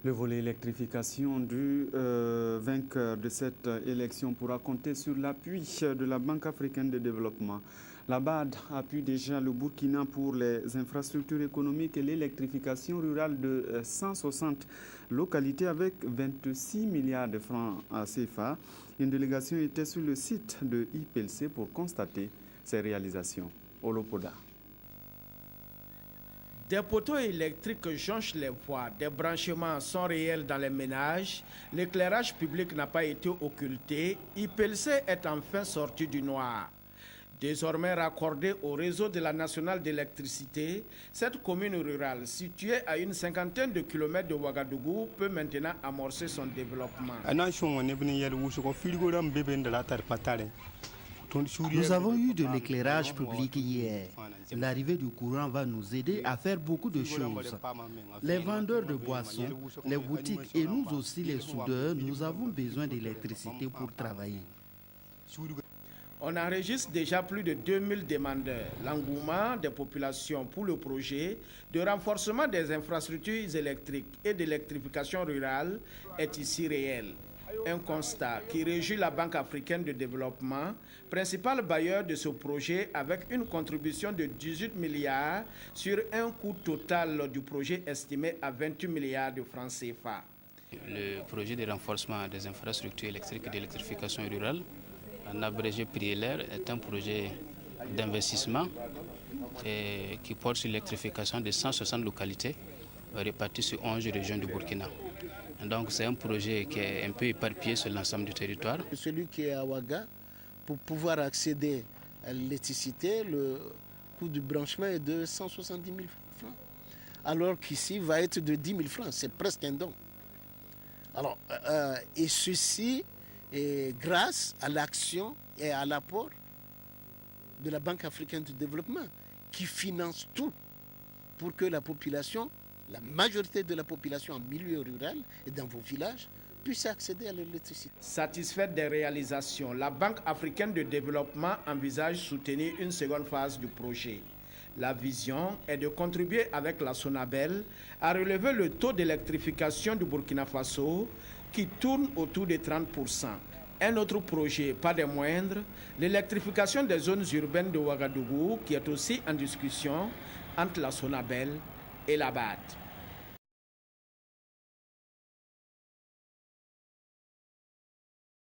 Le volet électrification du vainqueur de cette élection pourra compter sur l'appui de la Banque africaine de développement. La BAD appuie déjà le Burkina pour les infrastructures économiques et l'électrification rurale de 160 localités avec 26 milliards de francs CFA. Une délégation était sur le site de IPLC pour constater ces réalisations. Olopoda. Des poteaux électriques jonchent les voies, des branchements sont réels dans les ménages, l'éclairage public n'a pas été occulté, IPLC est enfin sorti du noir. Désormais raccordée au réseau de la nationale d'électricité, cette commune rurale, située à une cinquantaine de kilomètres de Ouagadougou, peut maintenant amorcer son développement. Nous avons eu de l'éclairage public hier. L'arrivée du courant va nous aider à faire beaucoup de choses. Les vendeurs de boissons, les boutiques et nous aussi les soudeurs, nous avons besoin d'électricité pour travailler. On enregistre déjà plus de 2000 demandeurs. L'engouement des populations pour le projet de renforcement des infrastructures électriques et d'électrification rurale est ici réel. Un constat qui réjouit la Banque africaine de développement, principal bailleur de ce projet avec une contribution de 18 milliards sur un coût total du projet estimé à 28 milliards de francs CFA. Le projet de renforcement des infrastructures électriques et d'électrification rurale, en abrégé PRIELAIR, est un projet d'investissement qui porte sur l'électrification de 160 localités réparties sur 11 régions du Burkina. Donc c'est un projet qui est un peu éparpillé sur l'ensemble du territoire. Celui qui est à Ouaga, pour pouvoir accéder à l'électricité, le coût du branchement est de 170 000 francs. Alors qu'ici va être de 10 000 francs, c'est presque un don. Alors, et ceci est grâce à l'action et à l'apport de la Banque africaine de développement qui finance tout pour que la population, la majorité de la population en milieu rural et dans vos villages puisse accéder à l'électricité. Satisfaite des réalisations, la Banque africaine de développement envisage soutenir une seconde phase du projet. La vision est de contribuer avec la SONABEL à relever le taux d'électrification du Burkina Faso qui tourne autour de 30%. Un autre projet, pas des moindres, l'électrification des zones urbaines de Ouagadougou qui est aussi en discussion entre la SONABEL et la BAD.